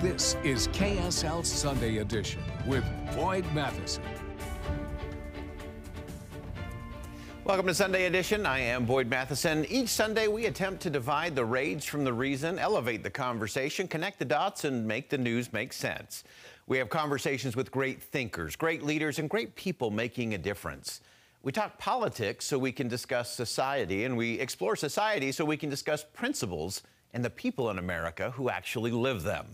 This is KSL Sunday Edition with Boyd Matheson. Welcome to Sunday Edition. I am Boyd Matheson. Each Sunday, we attempt to divide the rage from the reason, elevate the conversation, connect the dots, and make the news make sense. We have conversations with great thinkers, great leaders, and great people making a difference. We talk politics so we can discuss society, and we explore society so we can discuss principles and the people in America who actually live them.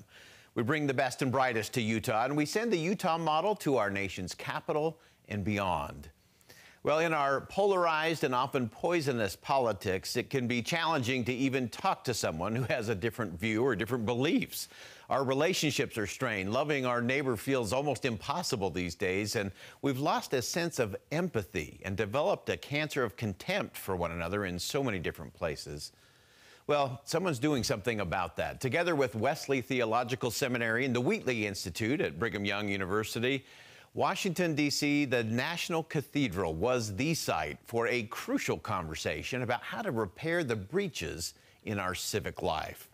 We bring the best and brightest to Utah, and we send the Utah model to our nation's capital and beyond. Well, in our polarized and often poisonous politics, it can be challenging to even talk to someone who has a different view or different beliefs. Our relationships are strained. Loving our neighbor feels almost impossible these days, and we've lost a sense of empathy and developed a cancer of contempt for one another in so many different places. Well, someone's doing something about that. Together with Wesley Theological Seminary and the Wheatley Institute at Brigham Young University, Washington, D.C., the National Cathedral was the site for a crucial conversation about how to repair the breaches in our civic life.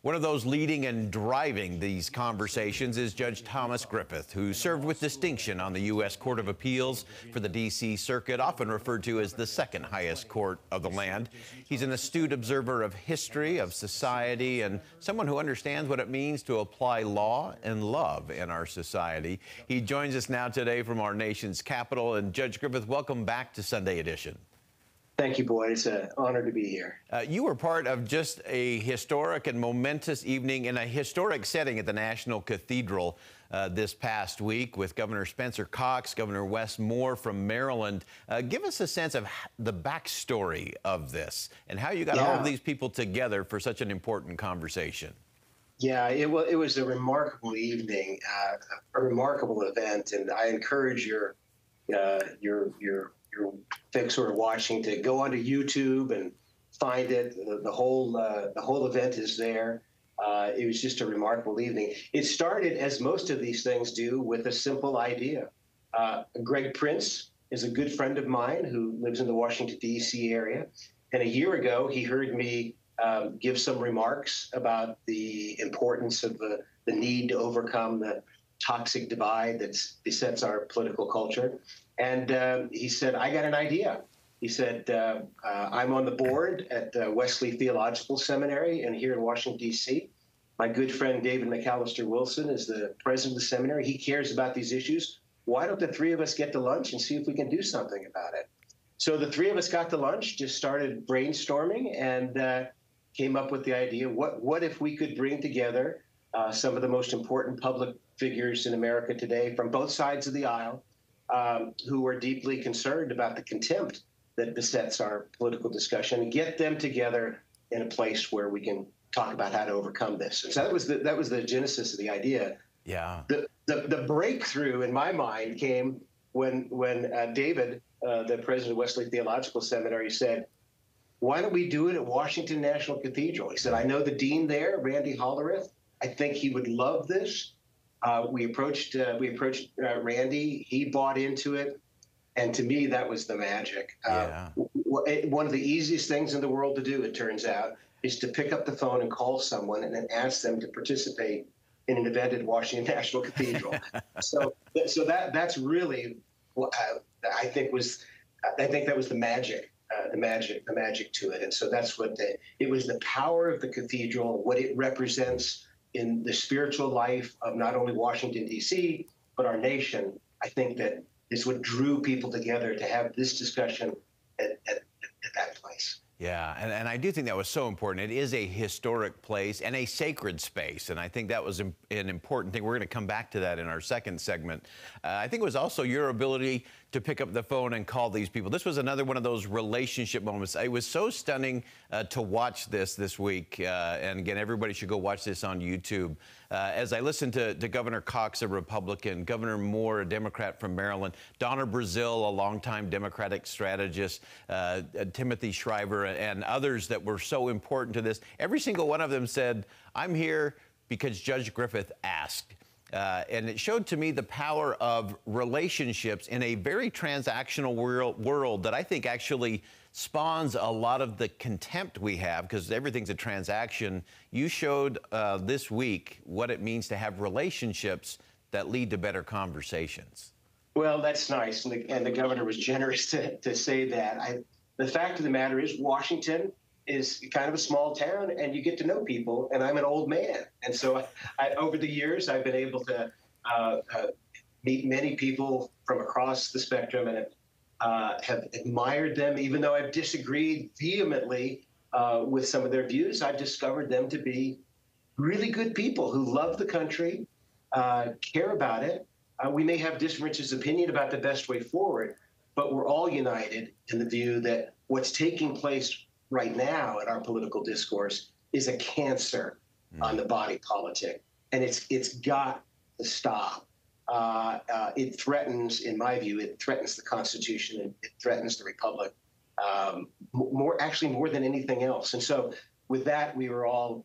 One of those leading and driving these conversations is Judge Thomas Griffith, who served with distinction on the U.S. Court of Appeals for the D.C. Circuit, often referred to as the second highest court of the land. He's an astute observer of history, of society, and someone who understands what it means to apply law and love in our society. He joins us now today from our nation's capital. And Judge Griffith, welcome back to Sunday Edition. Thank you, Boyd. It's an honor to be here. You were part of just a historic and momentous evening in a historic setting at the National Cathedral this past week with Governor Spencer Cox, Governor Wes Moore from Maryland. Give us a sense of the backstory of this and how you got all of these people together for such an important conversation. Yeah, it was a remarkable evening, a remarkable event, and I encourage your folks who are watching to go onto YouTube and find it. The whole event is there. It was just a remarkable evening. It started, as most of these things do, with a simple idea. Greg Prince is a good friend of mine who lives in the Washington, D.C. area. And a year ago, he heard me give some remarks about the importance of the need to overcome the toxic divide that besets our political culture. And he said, I got an idea. He said, I'm on the board at Wesley Theological Seminary and here in Washington, D.C. My good friend David McAllister Wilson is the president of the seminary. He cares about these issues. Why don't the three of us get to lunch and see if we can do something about it? So the three of us got to lunch, just started brainstorming, and came up with the idea, what if we could bring together some of the most important public figures in America today from both sides of the aisle, who are deeply concerned about the contempt that besets our political discussion, and get them together in a place where we can talk about how to overcome this. And so that was the genesis of the idea. Yeah. The breakthrough in my mind came when David, the president of Wesley Theological Seminary, said, "Why don't we do it at Washington National Cathedral?" He said, "I know the dean there, Randy Hollerith. I think he would love this." We approached Randy. He bought into it, and to me, that was the magic. One of the easiest things in the world to do, it turns out, is to pick up the phone and call someone and then ask them to participate in an event at Washington National Cathedral. so that's really, I think that was the magic. The magic to it, and so that's what it was. The power of the cathedral, what it represents in the spiritual life of not only Washington, D.C., but our nation. I think that is what drew people together to have this discussion at that place. Yeah, and I do think that was so important. It is a historic place and a sacred space, and I think that was an important thing. We're going to come back to that in our second segment. I think it was also your ability to pick up the phone and call these people. This was another one of those relationship moments. It was so stunning to watch this week, and again, everybody should go watch this on YouTube. As I listened to Governor Cox, a Republican, Governor Moore, a Democrat from Maryland, Donna Brazile, a longtime Democratic strategist, Timothy Shriver, and others that were so important to this. Every single one of them said, "I'm here because Judge Griffith asked." And it showed to me the power of relationships in a very transactional world that I think actually spawns a lot of the contempt we have because everything's a transaction. You showed this week what it means to have relationships that lead to better conversations. Well, that's nice, and the governor was generous to say that. The fact of the matter is, Washington is kind of a small town, and you get to know people, and I'm an old man. And so over the years, I've been able to meet many people from across the spectrum and have admired them, even though I've disagreed vehemently with some of their views. I've discovered them to be really good people who love the country, care about it. We may have differences of opinion about the best way forward, but we're all united in the view that what's taking place right now in our political discourse is a cancer on the body politic, and it's got to stop. It threatens, in my view, it threatens the Constitution, and it threatens the Republic more than anything else. And so, with that, we're all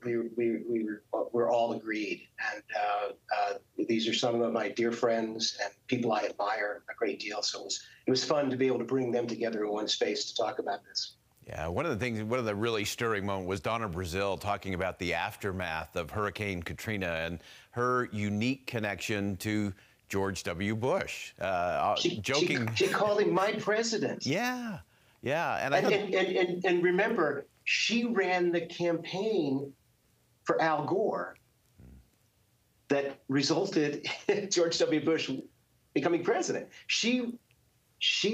agreed, and these are some of my dear friends and people I admire a great deal. So it was fun to be able to bring them together in one space to talk about this. Yeah, one of the really stirring moments was Donna Brazile talking about the aftermath of Hurricane Katrina and her unique connection to George W. Bush. She called him my president. Yeah, yeah, and remember, she ran the campaign for Al Gore that resulted in George W. Bush becoming president. She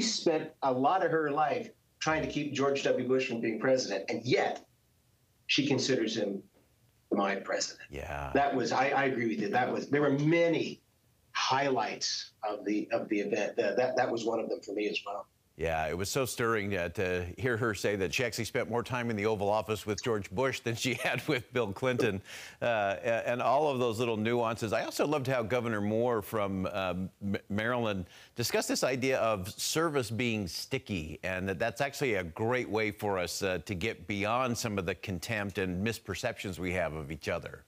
spent a lot of her life trying to keep George W. Bush from being president, and yet she considers him my president. Yeah, that was. I agree with you. There were many highlights of the event. That was one of them for me as well. Yeah, it was so stirring to hear her say that she actually spent more time in the Oval Office with George Bush than she had with Bill Clinton, and all of those little nuances. I also loved how Governor Moore from Maryland discussed this idea of service being sticky, and that's actually a great way for us to get beyond some of the contempt and misperceptions we have of each other.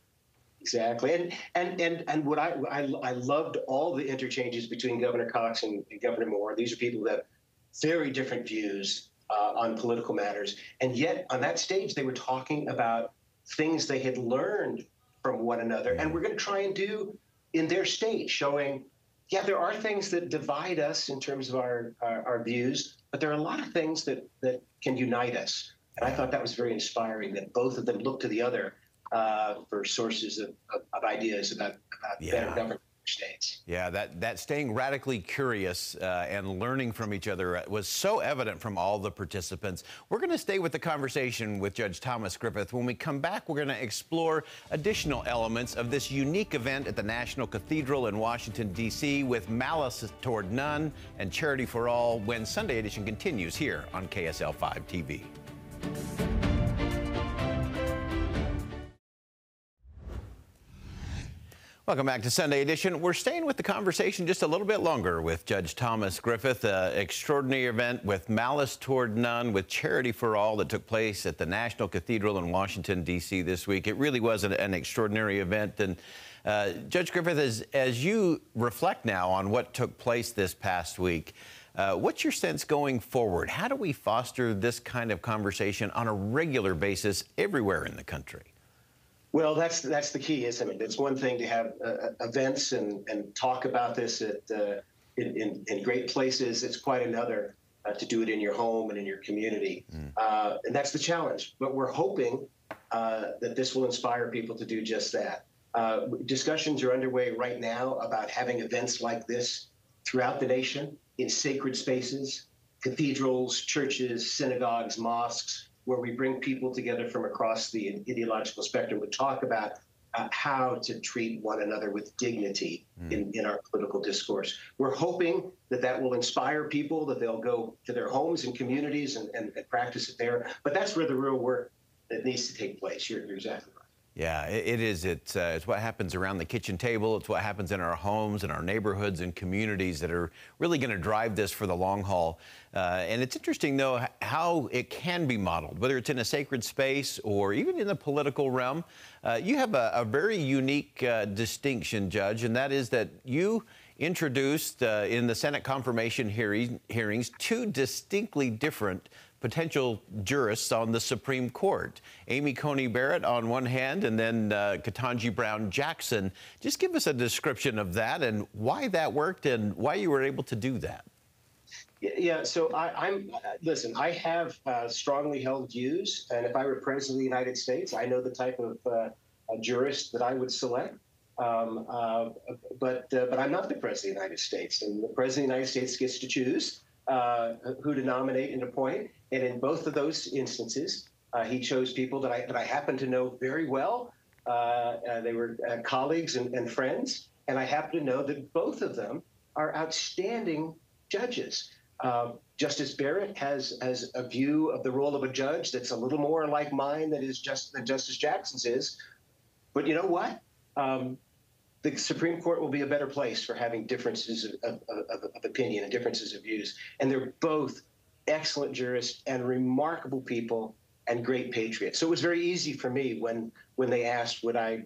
Exactly, and what I loved all the interchanges between Governor Cox and Governor Moore. These are people that very different views on political matters. And yet on that stage, they were talking about things they had learned from one another. And we're going to try and do in their state, showing, yeah, there are things that divide us in terms of our views, but there are a lot of things that can unite us. And I thought that was very inspiring, that both of them looked to the other for sources of ideas about better government. States. Yeah, that staying radically curious and learning from each other was so evident from all the participants. We're going to stay with the conversation with Judge Thomas Griffith. When we come back, we're going to explore additional elements of this unique event at the National Cathedral in Washington, D.C. with Malice Toward None and Charity for All when Sunday Edition continues here on KSL 5 TV. Welcome back to Sunday Edition. We're staying with the conversation just a little bit longer with Judge Thomas Griffith. Extraordinary event with Malice Toward None, with Charity for All that took place at the National Cathedral in Washington, D.C. this week. It really was an extraordinary event. And Judge Griffith, as you reflect now on what took place this past week, what's your sense going forward? How do we foster this kind of conversation on a regular basis everywhere in the country? Well, that's the key, isn't it? It's one thing to have events and talk about this in great places. It's quite another to do it in your home and in your community. And that's the challenge. But we're hoping that this will inspire people to do just that. Discussions are underway right now about having events like this throughout the nation in sacred spaces, cathedrals, churches, synagogues, mosques, where we bring people together from across the ideological spectrum to talk about how to treat one another with dignity in our political discourse. We're hoping that will inspire people, that they'll go to their homes and communities and practice it there. But that's where the real work that needs to take place. You're exactly right. Yeah, it is. It's what happens around the kitchen table. It's what happens in our homes and our neighborhoods and communities that are really going to drive this for the long haul. And it's interesting, though, how it can be modeled, whether it's in a sacred space or even in the political realm. You have a very unique distinction, Judge, and that is that you introduced in the Senate confirmation hearings two distinctly different potential jurists on the Supreme Court. Amy Coney Barrett on one hand, and then Ketanji Brown Jackson. Just give us a description of that and why that worked and why you were able to do that. Yeah, so listen, I have strongly held views, and if I were president of the United States, I know the type of jurist that I would select. But I'm not the president of the United States, and the president of the United States gets to choose who to nominate and appoint. And in both of those instances, he chose people that I happen to know very well. They were colleagues and friends, and I happen to know that both of them are outstanding judges. Justice Barrett has a view of the role of a judge that's a little more like mine than Justice Jackson's is. But you know what? The Supreme Court will be a better place for having differences of opinion and differences of views. And they're both excellent jurists and remarkable people and great patriots. So it was very easy for me when they asked would I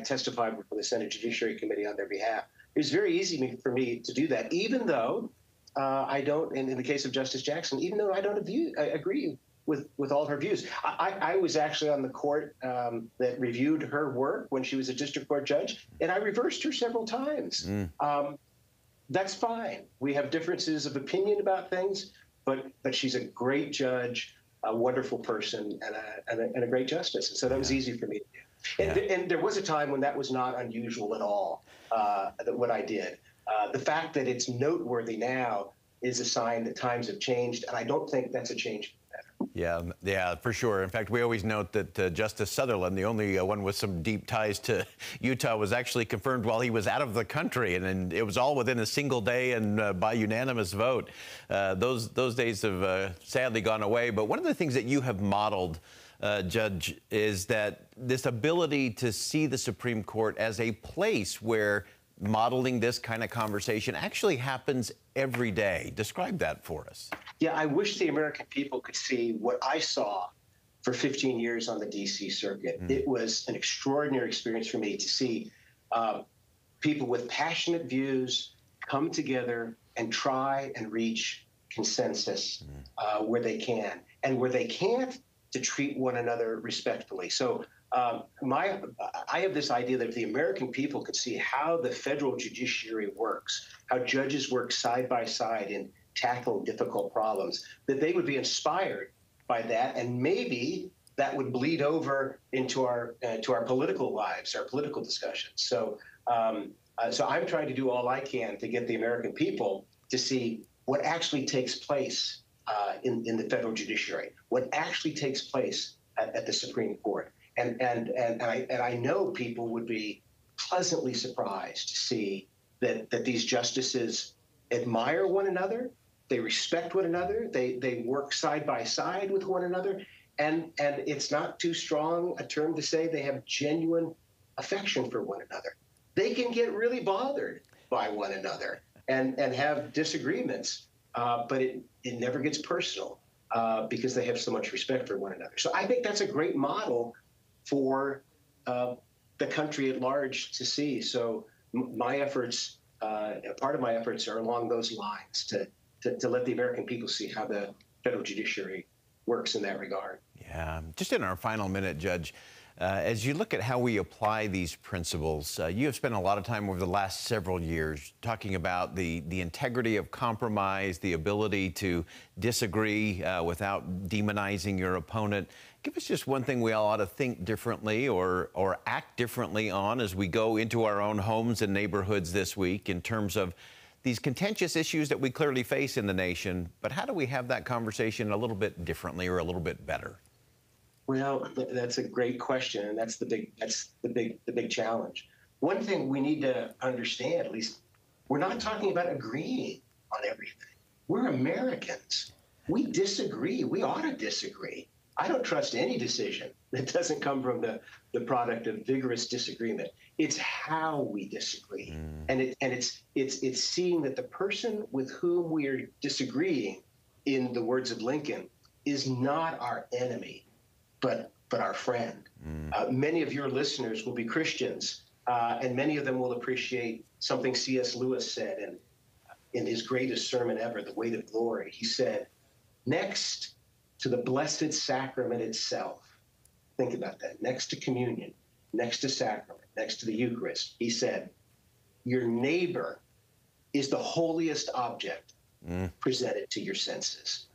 testify before the Senate Judiciary Committee on their behalf. It was very easy for me to do that, even though I don't, in the case of Justice Jackson, even though I don't agree with all her views. I was actually on the court that reviewed her work when she was a district court judge, and I reversed her several times. That's fine. We have differences of opinion about things, but she's a great judge, a wonderful person, and a great justice. And so that was easy for me to do. And there was a time when that was not unusual at all, what I did. The fact that it's noteworthy now is a sign that times have changed, and I don't think that's a change. Yeah, for sure. In fact, we always note that Justice Sutherland, the only one with some deep ties to Utah, was actually confirmed while he was out of the country, and it was all within a single day and by unanimous vote. Those days have sadly gone away. But one of the things that you have modeled, Judge, is that this ability to see the Supreme Court as a place where modeling this kind of conversation actually happens every day. Describe that for us. Yeah, I wish the American people could see what I saw for 15 years on the D.C. circuit. It was an extraordinary experience for me to see people with passionate views come together and try and reach consensus where they can, and where they can't, to treat one another respectfully. So I have this idea that if the American people could see how the federal judiciary works, how judges work side by side in tackling difficult problems, that they would be inspired by that, and maybe that would bleed over into our political lives, our political discussions. So, so I'm trying to do all I can to get the American people to see what actually takes place in the federal judiciary, what actually takes place at the Supreme Court. And I know people would be pleasantly surprised to see that these justices admire one another, they respect one another, they work side by side with one another, and it's not too strong a term to say they have genuine affection for one another. They can get really bothered by one another and have disagreements, but it never gets personal because they have so much respect for one another. So I think that's a great model for the country at large to see. So my efforts, part of my efforts are along those lines to let the American people see how the federal judiciary works in that regard. Yeah. Just in our final minute, Judge, as you look at how we apply these principles, you have spent a lot of time over the last several years talking about the integrity of compromise, the ability to disagree without demonizing your opponent. Give us just one thing we all ought to think differently or act differently on as we go into our own homes and neighborhoods this week in terms of these contentious issues that we clearly face in the nation. But how do we have that conversation a little bit differently or a little bit better? Well, that's a great question, and that's the big challenge. One thing we need to understand, at least, we're not talking about agreeing on everything. We're Americans. We disagree. We ought to disagree. I don't trust any decision that doesn't come from the product of vigorous disagreement. It's how we disagree, and it's seeing that the person with whom we are disagreeing, in the words of Lincoln, is not our enemy, but our friend. Many of your listeners will be Christians, and many of them will appreciate something C.S. Lewis said in his greatest sermon ever, The Weight of Glory. He said, next to the Blessed Sacrament itself, think about that, next to communion, next to sacrament, next to the Eucharist, he said, your neighbor is the holiest object presented to your senses.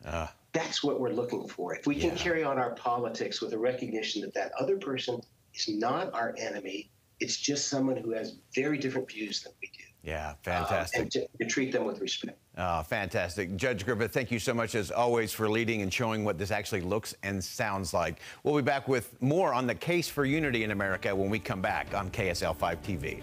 That's what we're looking for. If we can carry on our politics with a recognition that that other person is not our enemy, it's just someone who has very different views than we do. Yeah, fantastic. And to treat them with respect. Fantastic. Judge Griffith, thank you so much, as always, for leading and showing what this actually looks and sounds like. We'll be back with more on the case for unity in America when we come back on KSL 5 TV.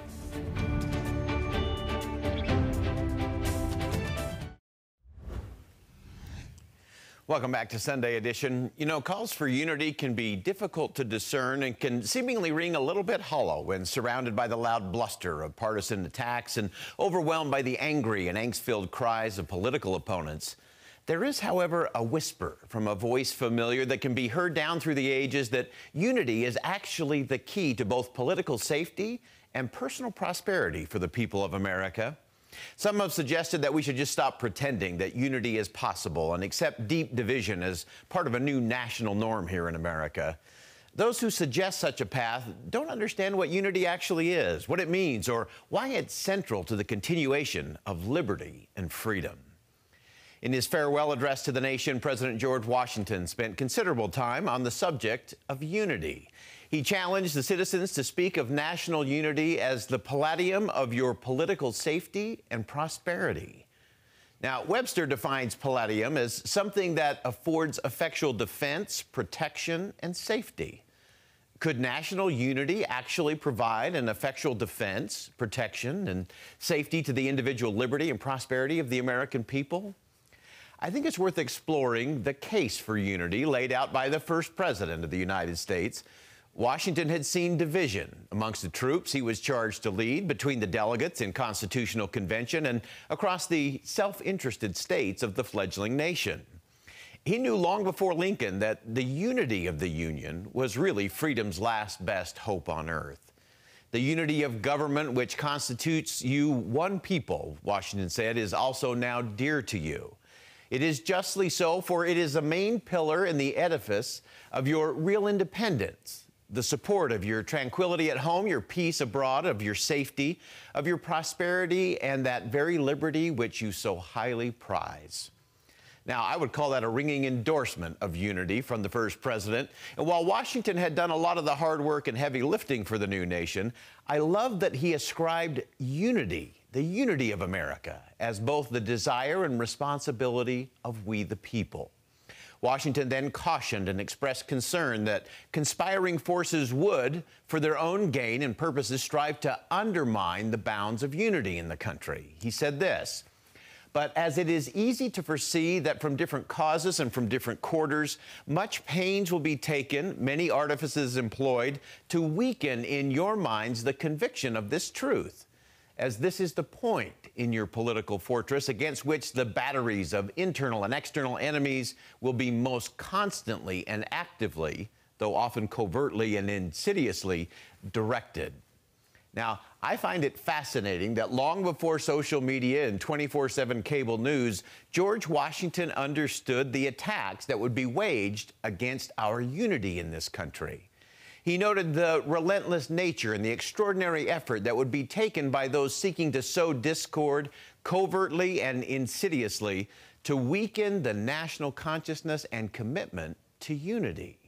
Welcome back to Sunday Edition. You know, calls for unity can be difficult to discern and can seemingly ring a little bit hollow when surrounded by the loud bluster of partisan attacks and overwhelmed by the angry and angst-filled cries of political opponents. There is, however, a whisper from a voice familiar that can be heard down through the ages that unity is actually the key to both political safety and personal prosperity for the people of America. Some have suggested that we should just stop pretending that unity is possible and accept deep division as part of a new national norm here in America. Those who suggest such a path don't understand what unity actually is, what it means, or why it's central to the continuation of liberty and freedom. In his farewell address to the nation, President George Washington spent considerable time on the subject of unity. He challenged the citizens to speak of national unity as the palladium of your political safety and prosperity. Now, Webster defines palladium as something that affords effectual defense, protection, and safety. Could national unity actually provide an effectual defense, protection, and safety to the individual liberty and prosperity of the American people? I think it's worth exploring the case for unity laid out by the first president of the United States. Washington had seen division amongst the troops he was charged to lead, between the delegates in Constitutional Convention, and across the self-interested states of the fledgling nation. He knew long before Lincoln that the unity of the Union was really freedom's last best hope on earth. The unity of government, which constitutes you one people, Washington said, is also now dear to you. It is justly so, for it is a main pillar in the edifice of your real independence, the support of your tranquility at home, your peace abroad, of your safety, of your prosperity, and that very liberty which you so highly prize. Now, I would call that a ringing endorsement of unity from the first president. And while Washington had done a lot of the hard work and heavy lifting for the new nation, I love that he ascribed unity, the unity of America, as both the desire and responsibility of we the people. Washington then cautioned and expressed concern that conspiring forces would, for their own gain and purposes, strive to undermine the bounds of unity in the country. He said this, "But as it is easy to foresee that from different causes and from different quarters, much pains will be taken, many artifices employed, to weaken in your minds the conviction of this truth, as this is the point in your political fortress against which the batteries of internal and external enemies will be most constantly and actively, though often covertly and insidiously, directed." Now, I find it fascinating that long before social media and 24/7 cable news, George Washington understood the attacks that would be waged against our unity in this country. He noted the relentless nature and the extraordinary effort that would be taken by those seeking to sow discord covertly and insidiously to weaken the national consciousness and commitment to unity.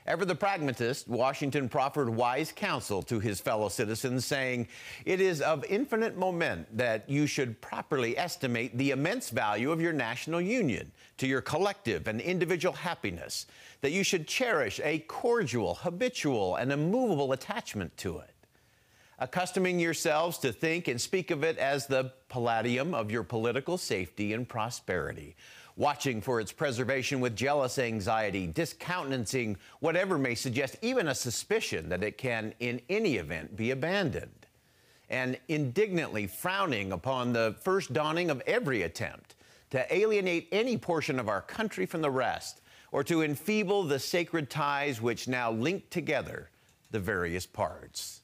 Ever the pragmatist, Washington proffered wise counsel to his fellow citizens, saying, "It is of infinite moment that you should properly estimate the immense value of your national union to your collective and individual happiness, that you should cherish a cordial, habitual, and immovable attachment to it, accustoming yourselves to think and speak of it as the palladium of your political safety and prosperity, watching for its preservation with jealous anxiety, discountenancing whatever may suggest even a suspicion that it can in any event be abandoned, and indignantly frowning upon the first dawning of every attempt to alienate any portion of our country from the rest, or to enfeeble the sacred ties which now link together the various parts."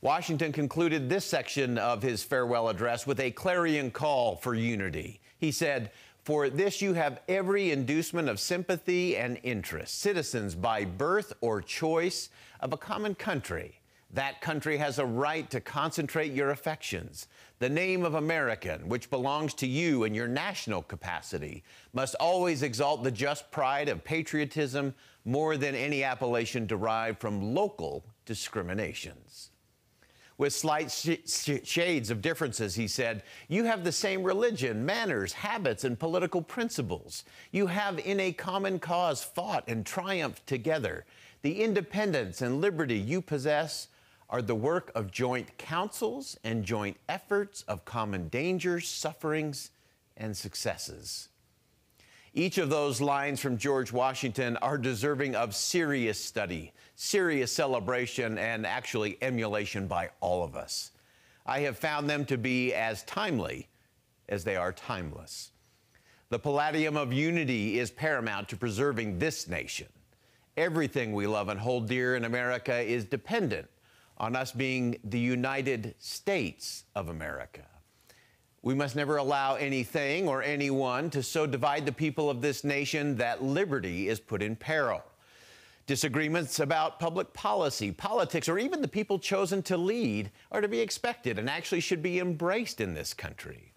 Washington concluded this section of his farewell address with a clarion call for unity. He said, "For this you have every inducement of sympathy and interest, citizens by birth or choice of a common country. That country has a right to concentrate your affections. The name of American, which belongs to you in your national capacity, must always exalt the just pride of patriotism more than any appellation derived from local discriminations." With slight shades of differences, he said, "You have the same religion, manners, habits, and political principles. You have in a common cause fought and triumphed together. The independence and liberty you possess are the work of joint counsels and joint efforts of common dangers, sufferings, and successes." Each of those lines from George Washington are deserving of serious study, serious celebration, and actually emulation by all of us. I have found them to be as timely as they are timeless. The palladium of unity is paramount to preserving this nation. Everything we love and hold dear in America is dependent on us being the United States of America. We must never allow anything or anyone to so divide the people of this nation that liberty is put in peril. Disagreements about public policy, politics, or even the people chosen to lead are to be expected and actually should be embraced in this country.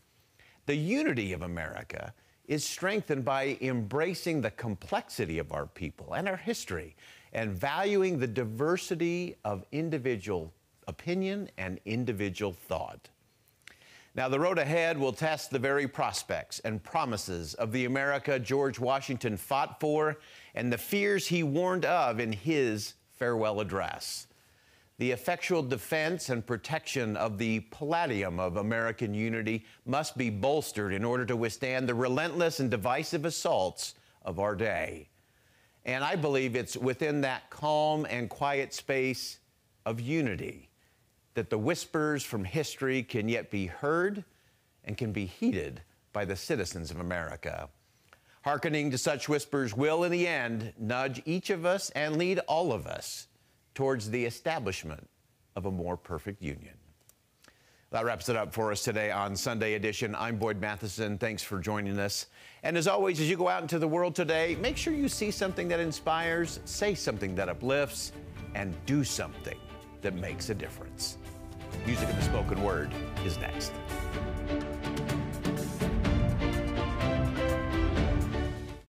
The unity of America is strengthened by embracing the complexity of our people and our history and valuing the diversity of individual opinion and individual thought. Now, the road ahead will test the very prospects and promises of the America George Washington fought for and the fears he warned of in his farewell address. The effectual defense and protection of the palladium of American unity must be bolstered in order to withstand the relentless and divisive assaults of our day. And I believe it's within that calm and quiet space of unity that the whispers from history can yet be heard and can be heeded by the citizens of America. Hearkening to such whispers will, in the end, nudge each of us and lead all of us towards the establishment of a more perfect union. That wraps it up for us today on Sunday Edition. I'm Boyd Matheson. Thanks for joining us. And as always, as you go out into the world today, make sure you see something that inspires, say something that uplifts, and do something that makes a difference. Music and the spoken word is next.